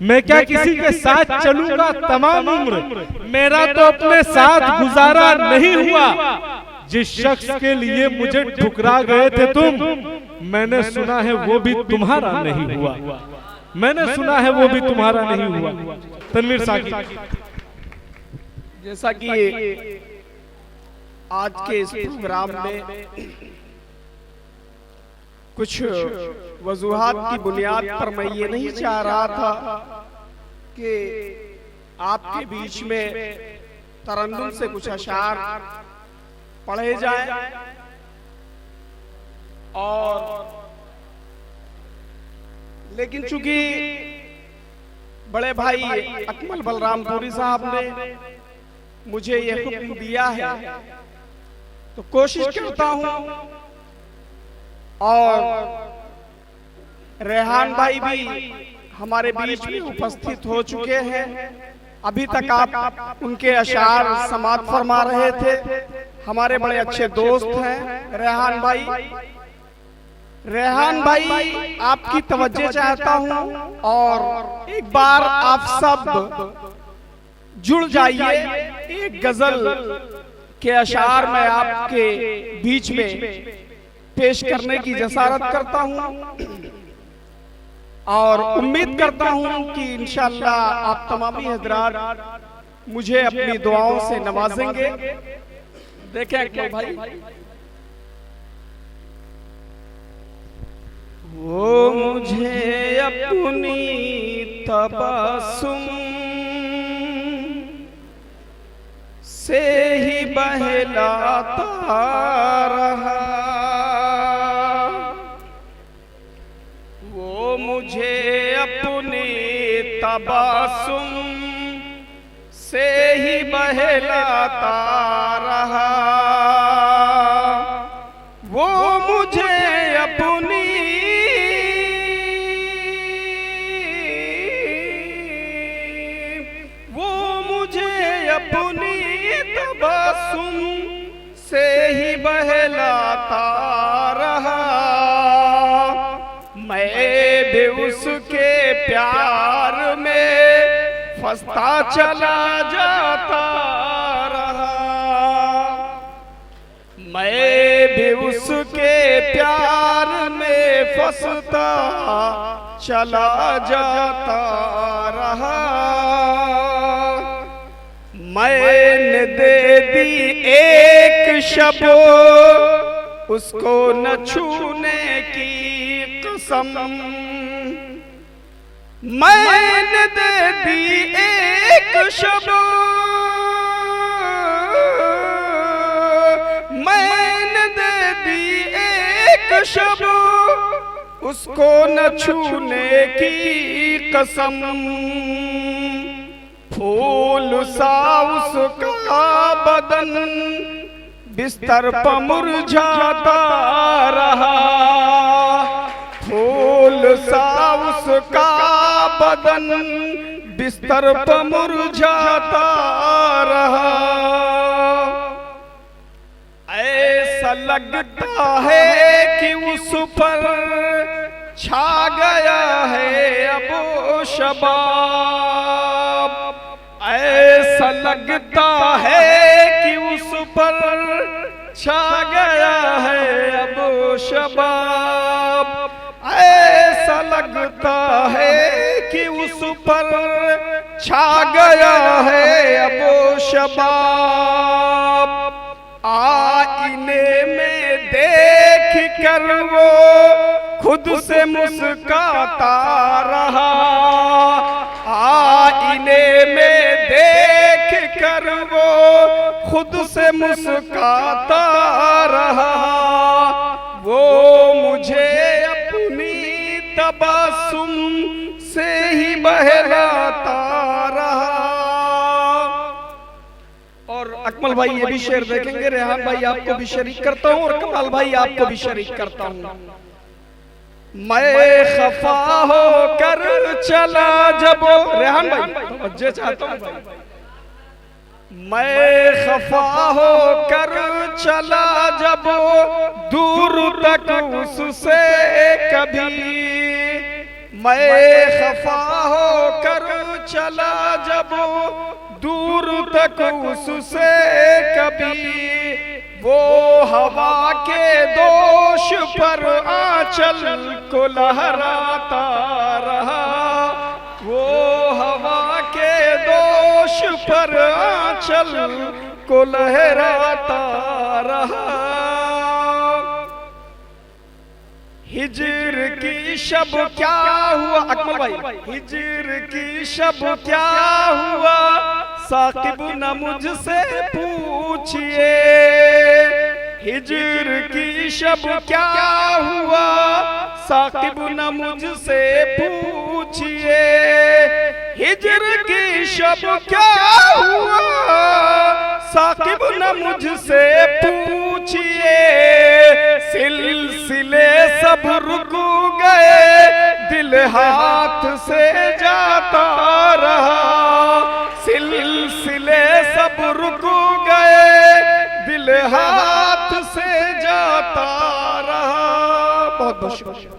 मैं क्या किसी के साथ चलूंगा तमाम उम्र, मेरा तो अपने साथ गुजारा नहीं हुआ। जिस शख्स के लिए मुझे ठुकरा गए थे तुम, मैंने सुना है वो भी तुम्हारा नहीं हुआ। मैंने सुना है वो भी तुम्हारा नहीं हुआ। तनवीर साकिब, जैसा कि आज के इस प्रोग्राम में कुछ वजूहात की बुनियाद पर मैं ये नहीं चाह रहा था कि आपके बीच में तरन्नुम से कुछ अशार पढ़े जाए, और लेकिन चूंकि बड़े भाई अकमल बलरामपुरी साहब ने मुझे यह हुक्म दिया है, तो कोशिश करता हूं। और रेहान भाई भी हमारे बीच में उपस्थित हो चुके हैं। अभी तक आप उनके अशार समाअत फरमा रहे थे। हमारे बड़े अच्छे दोस्त हैं रेहान भाई। रेहान भाई, आपकी तवज्जो चाहता हूं और एक बार आप सब जुड़ जाइए। एक गजल के अशार में आपके बीच में पेश करने की जसारत करता हूं, और उम्मीद करता हूं कि इंशाअल्लाह आप तमामी हजरात मुझे अपनी दुआओं से नवाजेंगे। देखें अकमल भाई, वो मुझे अपनी तबस्सुम से ही बहलाता रहा, वो मुझे अपनी तबस्सुम से ही बहलाता रहा, वो मुझे अपनी तबस्सुम से ही बहलाता रहा। मैं भी उसके प्यार में फंसता चला जाता रहा, मैं भी उसके प्यार में फंसता चला जाता रहा। मैंने दे दी एक शब उसको न छूने की कसम, मैंने दे दी एक शब, मैंने दे दी एक शब उसको न छूने की कसम। फूल सा उसका बदन बिस्तर पर मुरझाता रहा, फूल सा उसका बदन बिस्तर पर मुरझाता रहा। ऐसा लगता है कि उस पर छा गया है अब शबाब, ऐसा लगता है कि उस पर छा गया है अब शबाब, ऐसा लगता है कि उस पर छा गया है अब शबाब। आईने में देख कर वो खुद से मुस्काता रहा, आईने में देख कर वो खुद से मुस्काता रहा, वो मुझे अपनी तबस्सुम से ही बहलाता रहा। और अकमल भाई ये भी शेर देखेंगे, रेहान भाई आपको भी शरीक करता हूँ और कमाल भाई आपको भी शरीक करता हूँ। मैं खफा हो कर चला जब, रेहान भाई तवज्जो चाहता हूँ भाई, मैं खफा हो कर चला जब दूर तक उससे कभी, मैं खफा हो कर चला जब दूर तक उससे कभी, वो हवा के दोष पर आंचल को लहराता रहा, वो हवा के दोष पर आंचल को लहराता रहा। हिजर की शब क्या हुआ, अकमल भाई, हिजर की शब क्या हुआ, साकिब न मुझसे पूछिए। हिजर की शब क्या हुआ, साकिब न मुझसे पूछिए। हिजर की शब क्या हुआ, साकिब न मुझसे पूछिए। सिलसिले सब रुक गए, दिल हाथ से जाता रहा। सिलसिले सब रुक गए, दिल हाथ से जाता रहा। बहुत बहुत शुक्रिया।